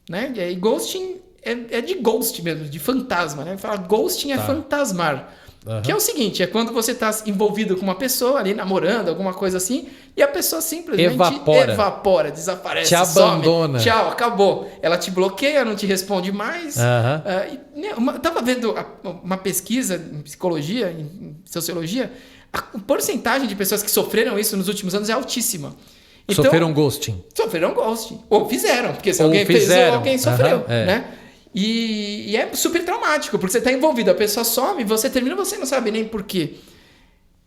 Né? E aí, ghosting é de ghost mesmo, de fantasma. Né? Fala, ghosting é fantasmar. Uhum. Que é o seguinte, é quando você está envolvido com uma pessoa ali, namorando, alguma coisa assim, e a pessoa simplesmente evapora, desaparece, te abandona. Some, tchau, acabou. Ela te bloqueia, não te responde mais. Uhum. Eu estava vendo uma pesquisa em psicologia, em sociologia, a porcentagem de pessoas que sofreram isso nos últimos anos é altíssima. Então, sofreram ghosting. Sofreram ghosting. Ou fizeram, porque se alguém fez ou alguém sofreu. Né? E é super traumático, porque você está envolvido, a pessoa some, você termina, você não sabe nem por quê.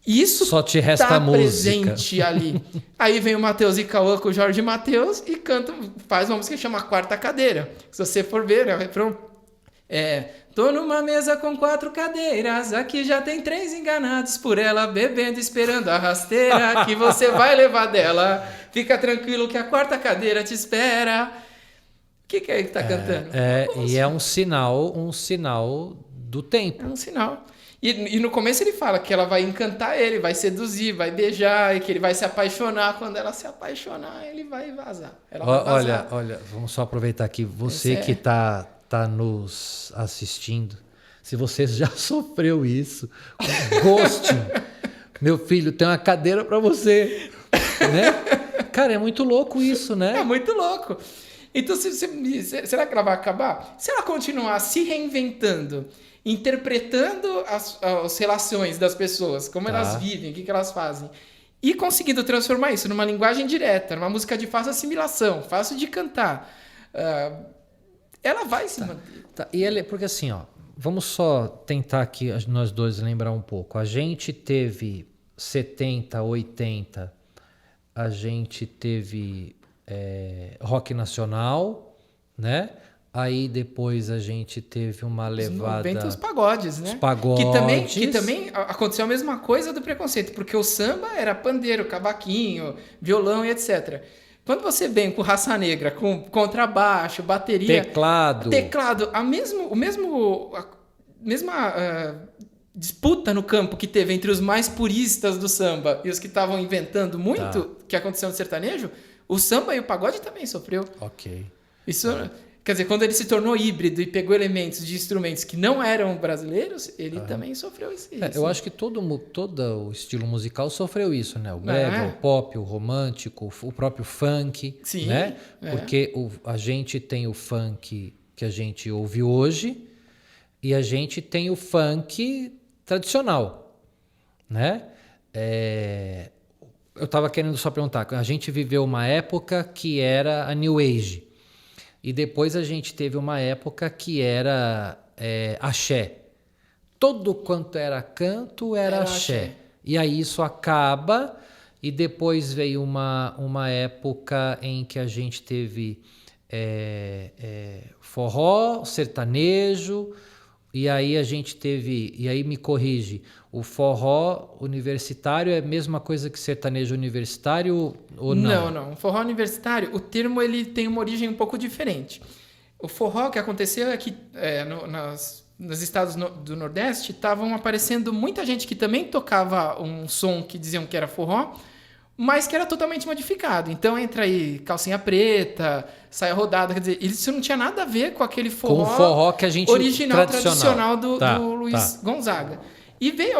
Isso só te resta tá a música. Presente ali. Aí vem o Matheus e Cauã com o Jorge Matheus e faz uma música que chama Quarta Cadeira. Se você for ver, né, o refrão tô numa mesa com 4 cadeiras, aqui já tem 3 enganados por ela, bebendo, esperando a rasteira que você vai levar dela. Fica tranquilo que a quarta cadeira te espera. O que é que tá cantando? E é um sinal do tempo. É um sinal. E no começo ele fala que ela vai encantar ele, vai seduzir, vai beijar, e que ele vai se apaixonar. Quando ela se apaixonar, ele vai vazar. Ela vai vazar. Olha, vamos só aproveitar aqui. Você que tá nos assistindo, se você já sofreu isso, ghosting, meu filho, tem uma cadeira para você, né? Cara, é muito louco isso, né? É muito louco. Então, será que ela vai acabar? Se ela continuar se reinventando, interpretando as relações das pessoas, como elas vivem, o que elas fazem, e conseguindo transformar isso numa linguagem direta, numa música de fácil assimilação, fácil de cantar, ela vai se manter. E porque assim, vamos só tentar aqui nós dois lembrar um pouco. A gente teve 70, 80, a gente teve rock nacional, né? Aí depois a gente teve uma levada... Os 90 os pagodes, né? Os pagodes. Que também aconteceu a mesma coisa do preconceito, porque o samba era pandeiro, cavaquinho, violão e etc. Quando você vem com raça negra, com contrabaixo, bateria... Teclado, a mesma disputa no campo que teve entre os mais puristas do samba e os que estavam inventando muito, que aconteceu no sertanejo, o samba e o pagode também sofreu. Ok. Isso... Quer dizer, quando ele se tornou híbrido e pegou elementos de instrumentos que não eram brasileiros, ele também sofreu isso. Eu acho que todo o estilo musical sofreu isso, né? O brega, o pop, o romântico, o próprio funk. Sim, né? Porque a gente tem o funk que a gente ouve hoje e a gente tem o funk tradicional, né? Eu estava querendo só perguntar, a gente viveu uma época que era a New Age. E depois a gente teve uma época que era axé. Todo quanto era canto era axé. E aí isso acaba e depois veio uma época em que a gente teve forró, sertanejo, e aí a gente teve, e aí me corrige, o forró universitário é a mesma coisa que sertanejo universitário ou não? Não. O forró universitário, o termo ele tem uma origem um pouco diferente. O forró que aconteceu é que nos estados do Nordeste estavam aparecendo muita gente que também tocava um som que diziam que era forró, mas que era totalmente modificado. Então entra aí calcinha preta, saia rodada, quer dizer, isso não tinha nada a ver com aquele forró, com o forró que a gente original, tradicional do Luiz Gonzaga. E veio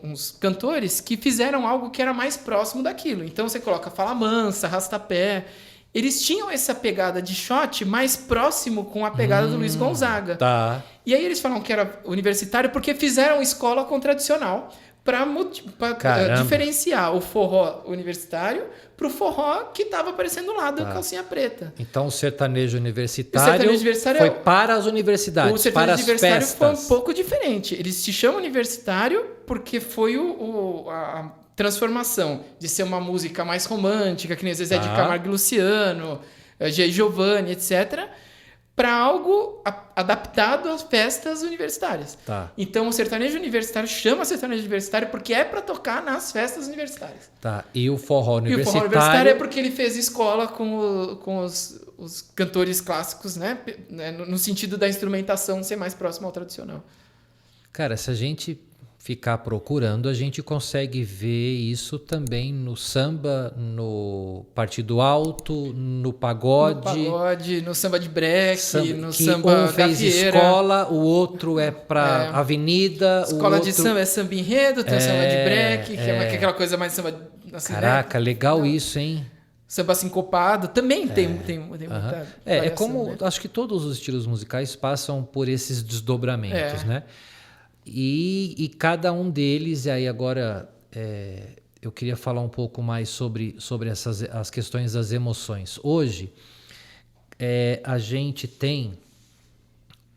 uns cantores que fizeram algo que era mais próximo daquilo. Então você coloca Fala Mansa, Rastapé. Eles tinham essa pegada de shot mais próximo com a pegada do Luiz Gonzaga. Tá. E aí eles falam que era universitário porque fizeram escola com tradicional para diferenciar o forró universitário pro forró que estava aparecendo lá do calcinha preta. Então o sertanejo universitário, foi para as universidades, o sertanejo para as universitário festas. foi um pouco diferente. Eles se chamam universitário porque foi a transformação de ser uma música mais romântica, que nem Zezé de Camargo e Luciano, G. Giovanni, etc., para algo adaptado às festas universitárias. Tá. Então o sertanejo universitário chama sertanejo universitário porque é para tocar nas festas universitárias. Tá. E o forró E o universitário... forró universitário é porque ele fez escola com os cantores clássicos, né? No sentido da instrumentação ser mais próxima ao tradicional. Cara, se a gente ficar procurando, a gente consegue ver isso também no samba, no partido alto, no pagode. No samba de break, no que samba um fez gafieira. escola, o outro é pra avenida. Escola o outro... de samba é samba enredo, tem o samba de break, que é aquela coisa mais samba... Assim, Caraca, né? legal isso, hein? Samba sincopado também tem muita É como... né? Acho que todos os estilos musicais passam por esses desdobramentos, né? E cada um deles, e aí agora eu queria falar um pouco mais sobre as questões das emoções. Hoje, a gente tem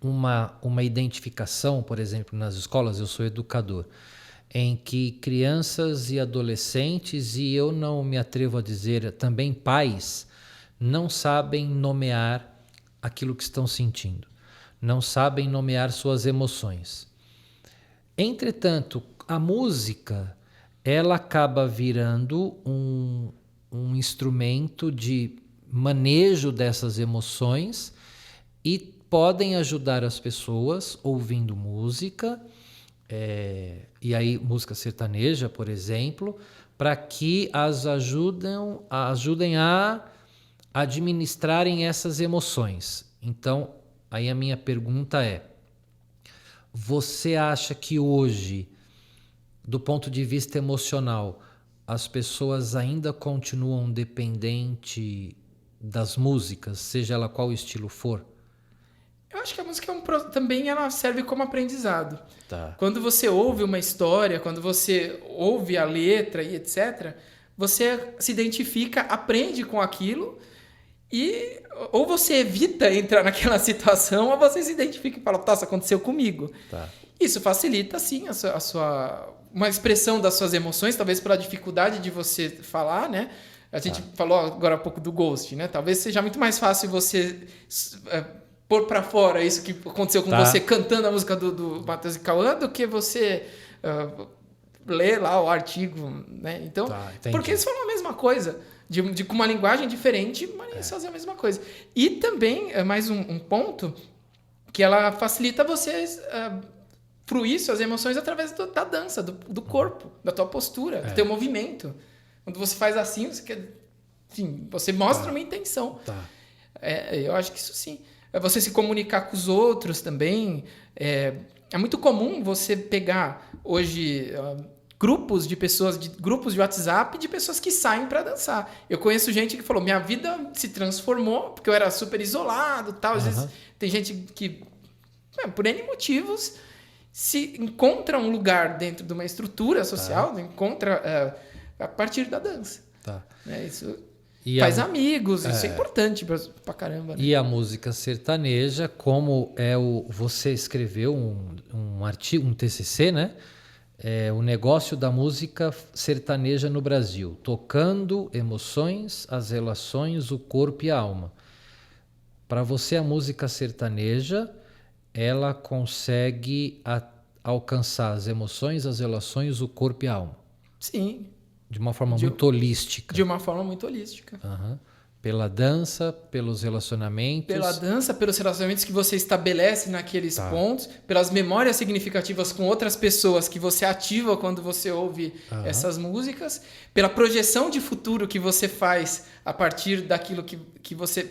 uma identificação, por exemplo, nas escolas, eu sou educador, em que crianças e adolescentes, e eu não me atrevo a dizer também pais, não sabem nomear aquilo que estão sentindo, não sabem nomear suas emoções. Entretanto, a música, ela acaba virando um instrumento de manejo dessas emoções e podem ajudar as pessoas ouvindo música, e aí música sertaneja, por exemplo, para que as ajudem a administrarem essas emoções. Então, aí a minha pergunta é: você acha que hoje, do ponto de vista emocional, as pessoas ainda continuam dependentes das músicas, seja ela qual estilo for? Eu acho que a música também ela serve como aprendizado. Tá. Quando você ouve uma história, quando você ouve a letra e etc., você se identifica, aprende com aquilo e ou você evita entrar naquela situação ou você se identifica e fala, nossa, aconteceu comigo. Tá. Isso facilita, sim, uma expressão das suas emoções, talvez pela dificuldade de você falar, né? A gente falou agora há pouco do Ghost, né? Talvez seja muito mais fácil você pôr para fora isso que aconteceu com você cantando a música do Matheus e Cauã do que você ler lá o artigo, né? Então, porque eles falam a mesma coisa, com uma linguagem diferente, mas eles fazem a mesma coisa. E também, mais um ponto, que ela facilita você fruir suas emoções através da dança, do corpo, da tua postura, do teu movimento. Quando você faz assim, você mostra uma intenção. Eu acho que isso sim. Você se comunicar com os outros também. É muito comum você pegar hoje grupos de pessoas, grupos de WhatsApp de pessoas que saem para dançar. Eu conheço gente que falou, minha vida se transformou porque eu era super isolado, tal. Às vezes tem gente que, por N motivos, se encontra um lugar dentro de uma estrutura social, encontra a partir da dança. Isso faz amigos, isso é importante pra caramba. Né? E a música sertaneja, como você escreveu um artigo, um TCC, né? O negócio da música sertaneja no Brasil, tocando emoções, as relações, o corpo e a alma. Para você, a música sertaneja, ela consegue alcançar as emoções, as relações, o corpo e a alma. Sim. De uma forma muito holística. De uma forma muito holística. Pela dança, pelos relacionamentos. Pela dança, pelos relacionamentos que você estabelece naqueles pontos, pelas memórias significativas com outras pessoas que você ativa quando você ouve essas músicas, pela projeção de futuro que você faz a partir daquilo que você...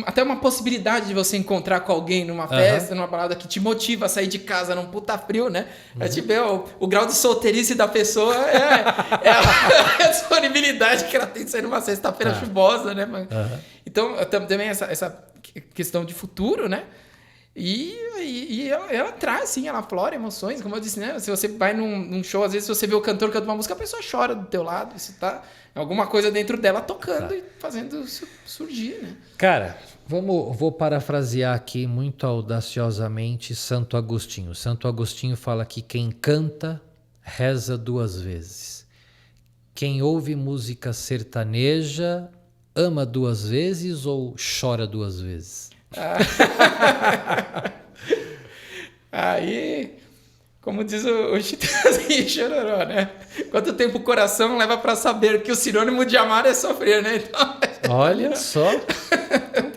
até uma possibilidade de você encontrar com alguém numa festa, numa balada que te motiva a sair de casa num puta frio, né? A gente vê o grau de solteirice da pessoa a disponibilidade que ela tem de sair numa sexta-feira chuvosa, né? Então, também essa questão de futuro, né? E ela traz, sim, ela aflora emoções, como eu disse, né? Se você vai num show, às vezes você vê o cantor cantando uma música, a pessoa chora do teu lado, isso tá... Alguma coisa dentro dela tocando e fazendo surgir, né? Cara, vou parafrasear aqui muito audaciosamente Santo Agostinho. Santo Agostinho fala que quem canta, reza 2 vezes. Quem ouve música sertaneja, ama 2 vezes ou chora 2 vezes? Aí, como diz o Chitãozinho Chororó, né? Quanto tempo o coração leva para saber que o sinônimo de amar é sofrer, né? Então, olha só.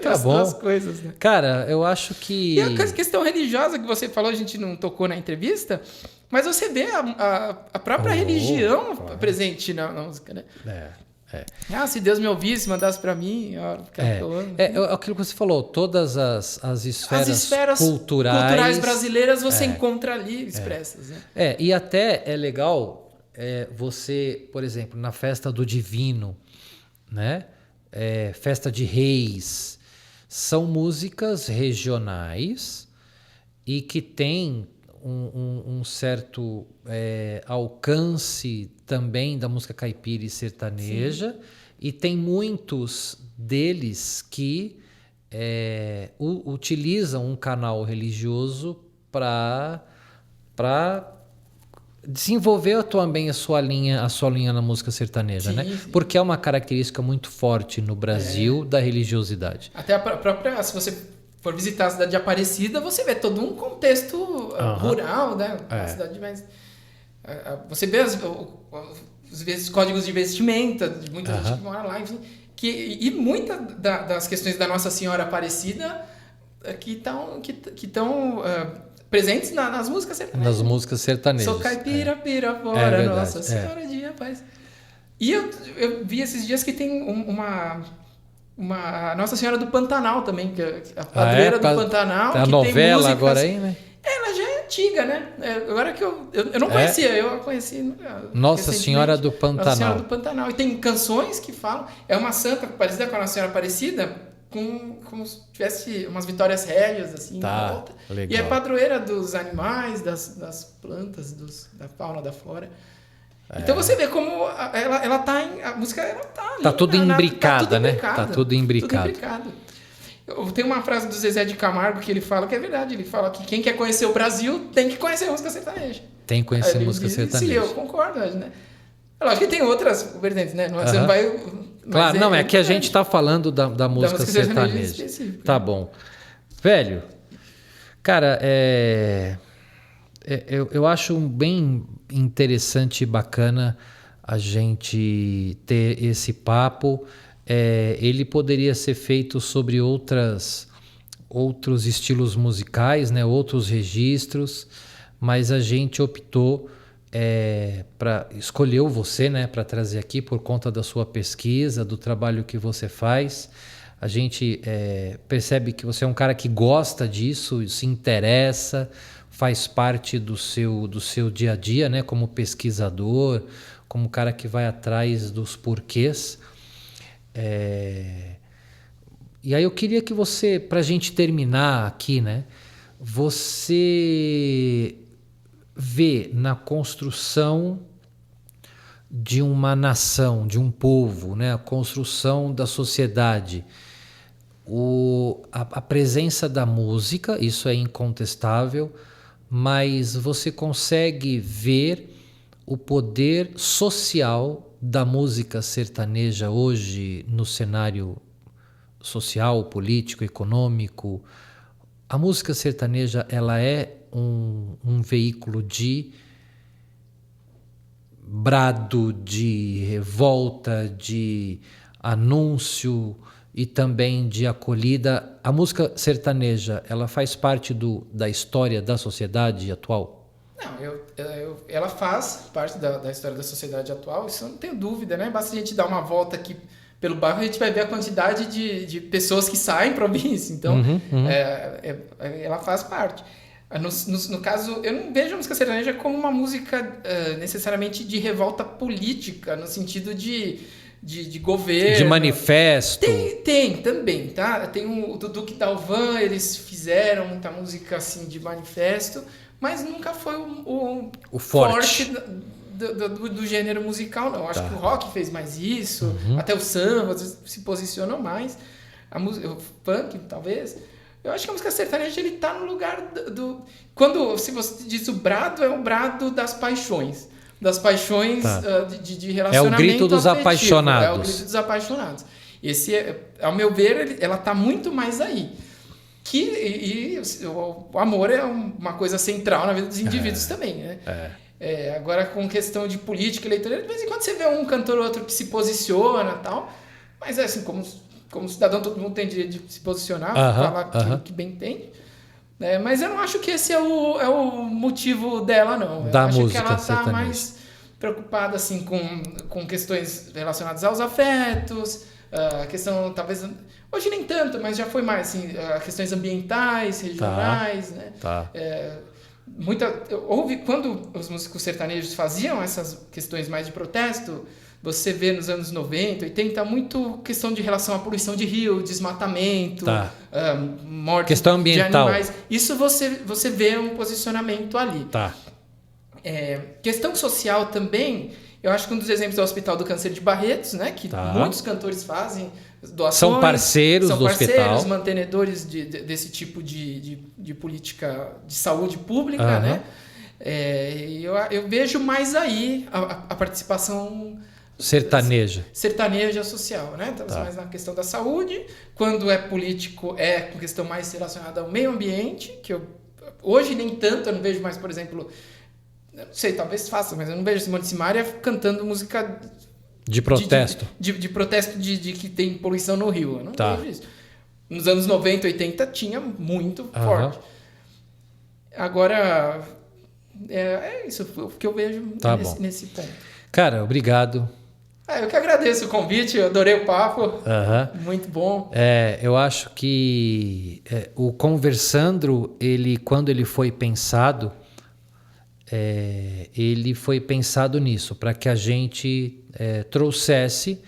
Tá as bom. duas coisas, né? Cara, eu acho que... E a questão religiosa que você falou, a gente não tocou na entrevista, mas você vê a própria religião presente na música, né? Se Deus me ouvisse, mandasse para mim, aquilo que você falou, todas as esferas culturais brasileiras você encontra ali expressas. Né? E até é legal você, por exemplo, na festa do Divino, né? Festa de Reis, são músicas regionais e que têm um certo alcance também da música caipira e sertaneja. Sim. E tem muitos deles que utilizam um canal religioso para desenvolver também a sua linha na música sertaneja, sim, né? Sim. Porque é uma característica muito forte no Brasil da religiosidade. Até a própria, se você for visitar a cidade de Aparecida, você vê todo um contexto rural, né? A cidade mais... Você vê os códigos de vestimenta de muita gente que mora lá, enfim, e muitas das questões da Nossa Senhora Aparecida que estão presentes nas músicas sertanejas. Nas músicas sertanejas. Sou caipira, pira fora, Nossa Senhora de Paz. E eu vi esses dias que tem uma Nossa Senhora do Pantanal também, que é a padroeira do Pantanal. A que novela tem agora aí, né? Ela já é antiga, né? Agora que eu não conhecia, eu a conheci. Nossa Senhora do Pantanal. Nossa Senhora do Pantanal. E tem canções que falam. É uma santa parecida com a Nossa Senhora Aparecida, como se tivesse umas vitórias régias, assim, na volta. Legal. E é padroeira dos animais, das plantas, da fauna, da flora. Então você vê como ela tá em... A música, ela tá ali. Tá tudo imbricada, né? Tá tudo imbricado. Tem uma frase do Zezé de Camargo que ele fala que é verdade. Ele fala que quem quer conhecer o Brasil tem que conhecer a música sertaneja. Tem que conhecer a música sertaneja. Sim, eu concordo, né? Lógico que tem outras vertentes, né? Você não vai... Claro, não, é que a gente tá falando da música sertaneja. Tá bom. Velho, cara, eu acho bem interessante e bacana a gente ter esse papo. Ele poderia ser feito sobre outros estilos musicais, né? Outros registros, mas a gente optou escolheu você, né? Para trazer aqui por conta da sua pesquisa, do trabalho que você faz. A gente percebe que você é um cara que gosta disso, se interessa, faz parte do seu dia a dia, né? Como pesquisador, como cara que vai atrás dos porquês. E aí eu queria que você, para a gente terminar aqui, né? Você vê na construção de uma nação, de um povo, né? A construção da sociedade, a presença da música, isso é incontestável, mas você consegue ver o poder social da música sertaneja hoje no cenário social, político, econômico. A música sertaneja, ela é um veículo de brado, de revolta, de anúncio e também de acolhida. A música sertaneja, ela faz parte da história da sociedade atual? Não, ela faz parte da história da sociedade atual, isso eu não tenho dúvida, né? Basta a gente dar uma volta aqui pelo bairro, a gente vai ver a quantidade de pessoas que saem para ouvir isso. Então, ela faz parte. No caso, eu não vejo a música sertaneja como uma música necessariamente de revolta política, no sentido de governo. De manifesto. Tem também, tá? Tem o Duque Dalvan, eles fizeram muita música assim de manifesto, mas nunca foi o forte do gênero musical, não. Acho que o rock fez mais isso, até o samba se posicionou mais, o funk, talvez. Eu acho que a música sertaneja, ele tá no lugar se você diz o brado, é o brado das paixões. Das paixões de relacionamento É o grito dos afetivo, apaixonados. É o grito dos apaixonados. Ao meu ver, ela está muito mais aí. O amor é uma coisa central na vida dos indivíduos também, né? Agora, com questão de política eleitoral, de vez em quando você vê um cantor ou outro que se posiciona e tal, mas assim, como cidadão, todo mundo tem direito de se posicionar, falar aquilo que bem entende. Mas eu não acho que esse é o motivo dela, não. Eu acho que ela está mais preocupada assim, com questões relacionadas aos afetos, a questão, talvez... Hoje nem tanto, mas já foi mais, assim, questões ambientais, regionais, né? Quando os músicos sertanejos faziam essas questões mais de protesto, você vê nos anos 90, 80, muito questão de relação à poluição de rio, desmatamento, morte questão ambiental. De animais. Isso você vê um posicionamento ali. Questão social também, eu acho que um dos exemplos é o Hospital do Câncer de Barretos, né? Que muitos cantores fazem doações. São parceiros do hospital. São mantenedores desse tipo de política de saúde pública, né? Eu vejo mais aí a participação sertaneja social, né? Estamos mais na questão da saúde. Quando é político, é com questão mais relacionada ao meio ambiente, que hoje nem tanto, eu não vejo mais, por exemplo... Eu não sei, talvez faça, mas eu não vejo Simone Simaria cantando música... De protesto. De protesto de que tem poluição no Rio. Eu não vejo isso. Nos anos 90, 80 tinha muito forte. Agora, é isso o que eu vejo nesse ponto. Cara, obrigado. Eu que agradeço o convite, eu adorei o papo. Muito bom. Eu acho que o Conversandro, quando ele foi pensado... ele foi pensado nisso, para que a gente trouxesse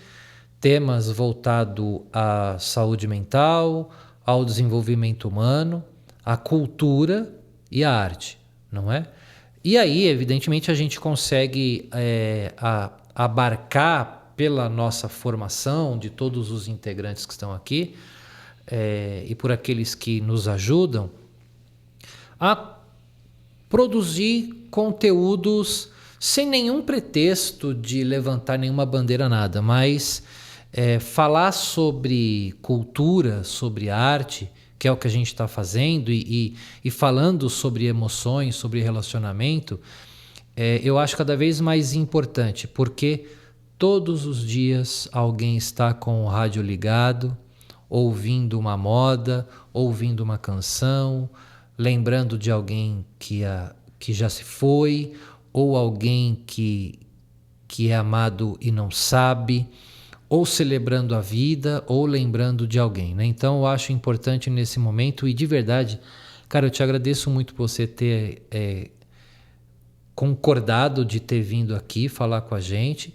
temas voltados à saúde mental, ao desenvolvimento humano, à cultura e à arte, não é? E aí, evidentemente, a gente consegue abarcar pela nossa formação de todos os integrantes que estão aqui e por aqueles que nos ajudam a produzir conteúdos sem nenhum pretexto de levantar nenhuma bandeira, nada, mas falar sobre cultura, sobre arte, que é o que a gente está fazendo, e falando sobre emoções, sobre relacionamento, eu acho cada vez mais importante, porque todos os dias alguém está com o rádio ligado, ouvindo uma moda, ouvindo uma canção, lembrando de alguém que já se foi, ou alguém que é amado e não sabe, ou celebrando a vida, ou lembrando de alguém, né? Então eu acho importante nesse momento, e de verdade, cara, eu te agradeço muito por você ter concordado de ter vindo aqui falar com a gente,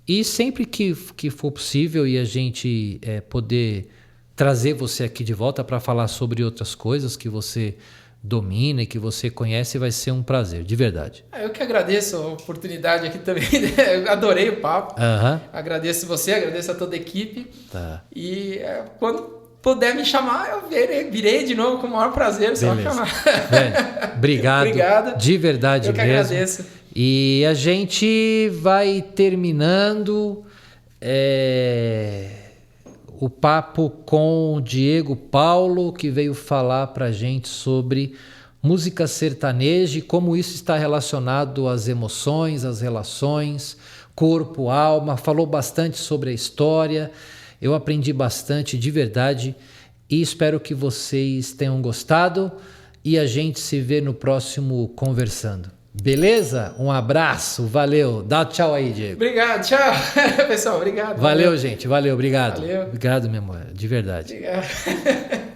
e sempre que for possível e a gente poder trazer você aqui de volta para falar sobre outras coisas que você domina e que você conhece, vai ser um prazer, de verdade. Eu que agradeço a oportunidade aqui também, eu adorei o papo, agradeço você, agradeço a toda a equipe, e quando puder me chamar, eu virei de novo com o maior prazer, só chamar. Obrigado, de verdade mesmo. Eu que agradeço. E a gente vai terminando o papo com o Diego Paulo, que veio falar pra gente sobre música sertaneja e como isso está relacionado às emoções, às relações, corpo, alma. Falou bastante sobre a história. Eu aprendi bastante, de verdade, e espero que vocês tenham gostado, e a gente se vê no próximo Conversando. Beleza? Um abraço, valeu. Dá tchau aí, Diego. Obrigado, tchau. Pessoal, obrigado. Valeu, gente, valeu, obrigado. Valeu. Obrigado, meu amor, de verdade. Obrigado.